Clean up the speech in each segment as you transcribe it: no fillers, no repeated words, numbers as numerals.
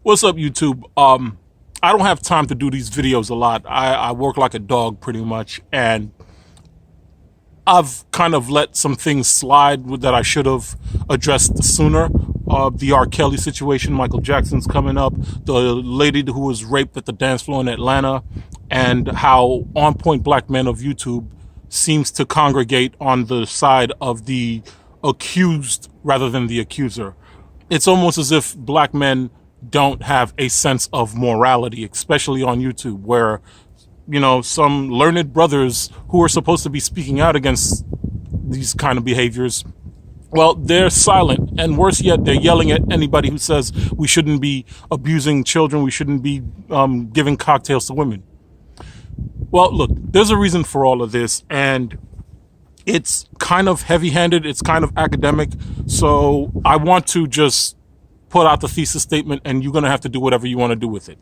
What's up, YouTube? I don't have time to do these videos a lot. I work like a dog pretty much, and I've kind of let some things slide that I should have addressed sooner. The R. Kelly situation, Michael Jackson's coming up, the lady who was raped at the dance floor in Atlanta, and how On Point Black Men of YouTube seems to congregate on the side of the accused rather than the accuser. It's almost as if black men don't have a sense of morality, especially on YouTube, where, some learned brothers who are supposed to be speaking out against these kind of behaviors, well, they're silent. And worse yet, they're yelling at anybody who says we shouldn't be abusing children, we shouldn't be giving cocktails to women. Well, look, there's a reason for all of this, and it's kind of heavy-handed, it's kind of academic, so I want to just put out the thesis statement, and you're going to have to do whatever you want to do with it.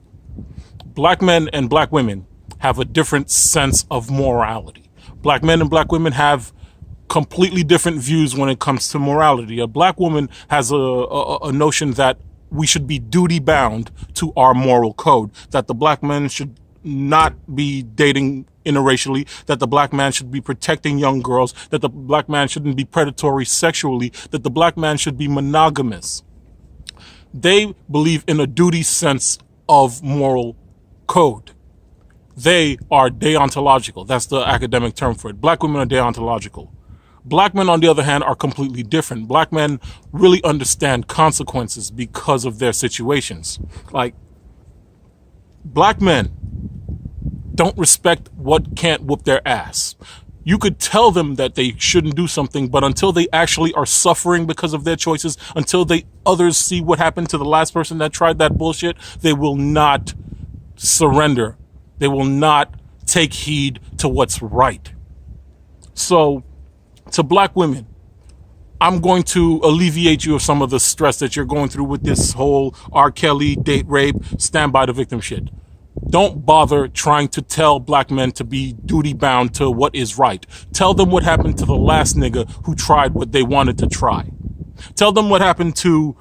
Black men and black women have a different sense of morality. Black men and black women have completely different views when it comes to morality. A black woman has a notion that we should be duty-bound to our moral code, that the black man should not be dating interracially, that the black man should be protecting young girls, that the black man shouldn't be predatory sexually, that the black man should be monogamous. They believe in a duty sense of moral code. They are deontological. That's the academic term for it. Black women are deontological. Black men, on the other hand, are completely different. Black men really understand consequences because of their situations. Like, black men don't respect what can't whoop their ass. You could tell them that they shouldn't do something, but until they actually are suffering because of their choices, until others see what happened to the last person that tried that bullshit, they will not surrender. They will not take heed to what's right. So, to black women, I'm going to alleviate you of some of the stress that you're going through with this whole R. Kelly, date rape, stand by the victim shit. Don't bother trying to tell black men to be duty-bound to what is right. Tell them what happened to the last nigga who tried what they wanted to try. Tell them what happened to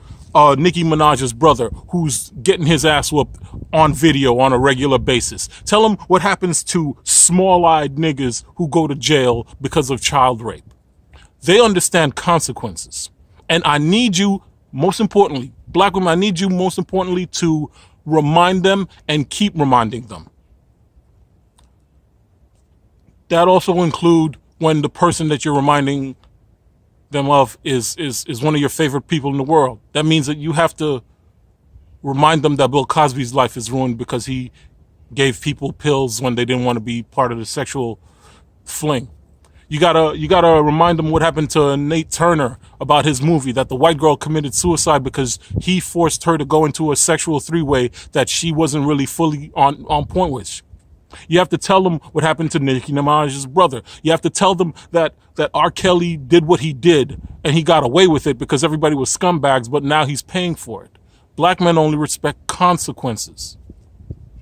Nicki Minaj's brother who's getting his ass whooped on video on a regular basis. Tell them what happens to small-eyed niggas who go to jail because of child rape. They understand consequences. And I need you, most importantly, black women, I need you most importantly to remind them and keep reminding them. That also include when the person that you're reminding them of is one of your favorite people in the world. That means that you have to remind them that Bill Cosby's life is ruined because he gave people pills when they didn't want to be part of the sexual fling. You gotta remind them what happened to Nate Turner about his movie, that the white girl committed suicide because he forced her to go into a sexual three-way that she wasn't really fully on point with. You have to tell them what happened to Nicki Minaj's brother. You have to tell them that R. Kelly did what he did and he got away with it because everybody was scumbags, but now he's paying for it. Black men only respect consequences.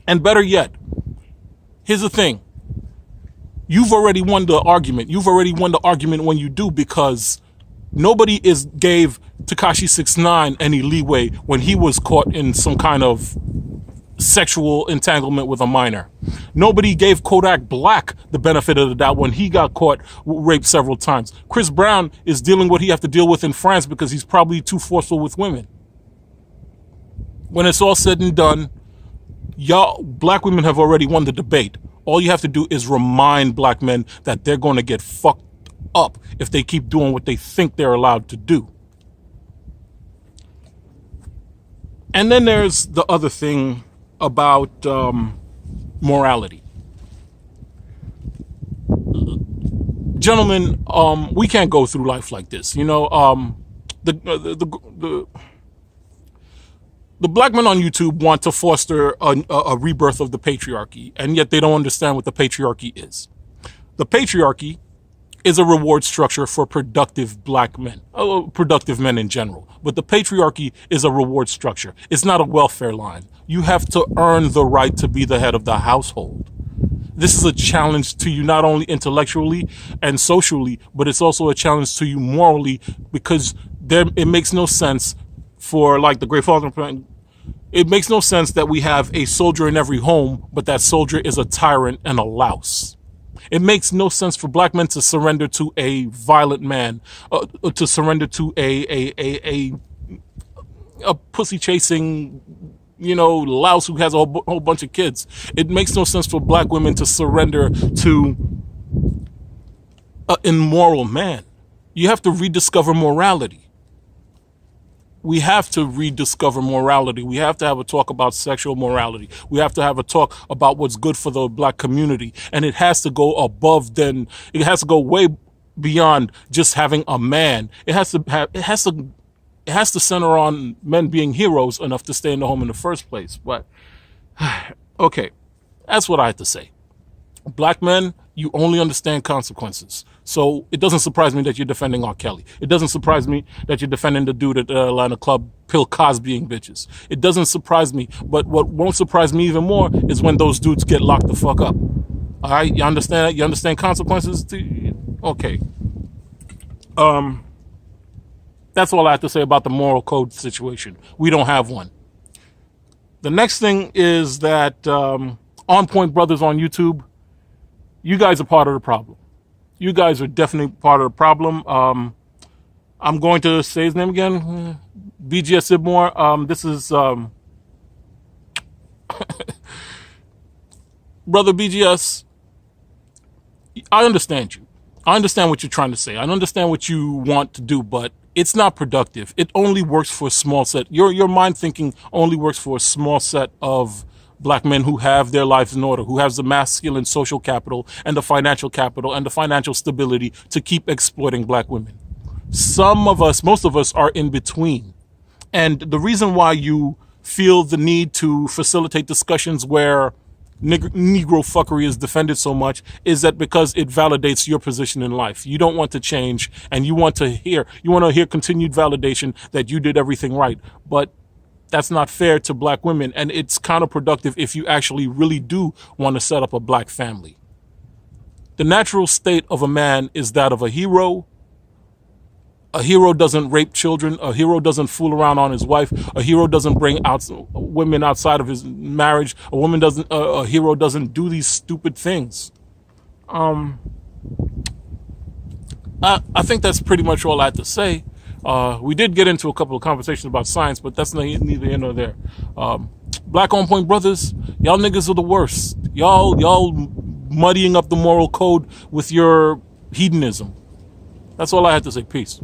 And better yet, here's the thing. You've already won the argument. You've already won the argument when you do, because nobody gave Tekashi 6ix9ine any leeway when he was caught in some kind of sexual entanglement with a minor. Nobody gave Kodak Black the benefit of the doubt when he got caught raped several times. Chris Brown is dealing what he have to deal with in France because he's probably too forceful with women. When it's all said and done, y'all, black women have already won the debate. All you have to do is remind black men that they're going to get fucked up if they keep doing what they think they're allowed to do. And then there's the other thing about morality. Gentlemen, we can't go through life like this. The black men on YouTube want to foster a rebirth of the patriarchy, and yet they don't understand what the patriarchy is. The patriarchy is a reward structure for productive black men, productive men in general. But the patriarchy is a reward structure. It's not a welfare line. You have to earn the right to be the head of the household. This is a challenge to you not only intellectually and socially, but it's also a challenge to you morally, because it makes no sense for, like the great father, It makes no sense that we have a soldier in every home, but that soldier is a tyrant and a louse. It makes no sense for black men to surrender to a violent man, to surrender to a pussy chasing, louse who has a whole bunch of kids. It makes no sense for black women to surrender to an immoral man. You have to rediscover morality. We have to rediscover morality. We have to have a talk about sexual morality. We have to have a talk about what's good for the black community. And it has to go it has to go way beyond just having a man. It has to center on men being heroes enough to stay in the home in the first place. But, okay, that's what I have to say. Black men, you only understand consequences. So it doesn't surprise me that you're defending R. Kelly. It doesn't surprise me that you're defending the dude at the Atlanta club, Bill Cosbying bitches. It doesn't surprise me. But what won't surprise me even more is when those dudes get locked the fuck up. All right, you understand that? You understand consequences? Okay. That's all I have to say about the moral code situation. We don't have one. The next thing is that On Point Brothers on YouTube, you guys are part of the problem. You guys are definitely part of the problem. I'm going to say his name again. BGS Ibmore. This is Brother BGS. I understand you. I understand what you're trying to say. I understand what you want to do, but it's not productive. It only works for a small set. Your mind thinking only works for a small set of black men who have their lives in order, who has the masculine social capital and the financial capital and the financial stability to keep exploiting black women. Most of us are in between. And the reason why you feel the need to facilitate discussions where Negro fuckery is defended so much is that because it validates your position in life. You don't want to change, and you want to hear continued validation that you did everything right. But that's not fair to black women, and it's counterproductive if you actually really do want to set up a black family. The natural state of a man is that of a hero. A hero doesn't rape children. A hero doesn't fool around on his wife. A hero doesn't bring out women outside of his marriage. A hero doesn't do these stupid things. I think that's pretty much all I had to say. We did get into a couple of conversations about science, but that's neither here nor there. Black On Point Brothers, y'all niggas are the worst. Y'all muddying up the moral code with your hedonism. That's all I had to say. Peace.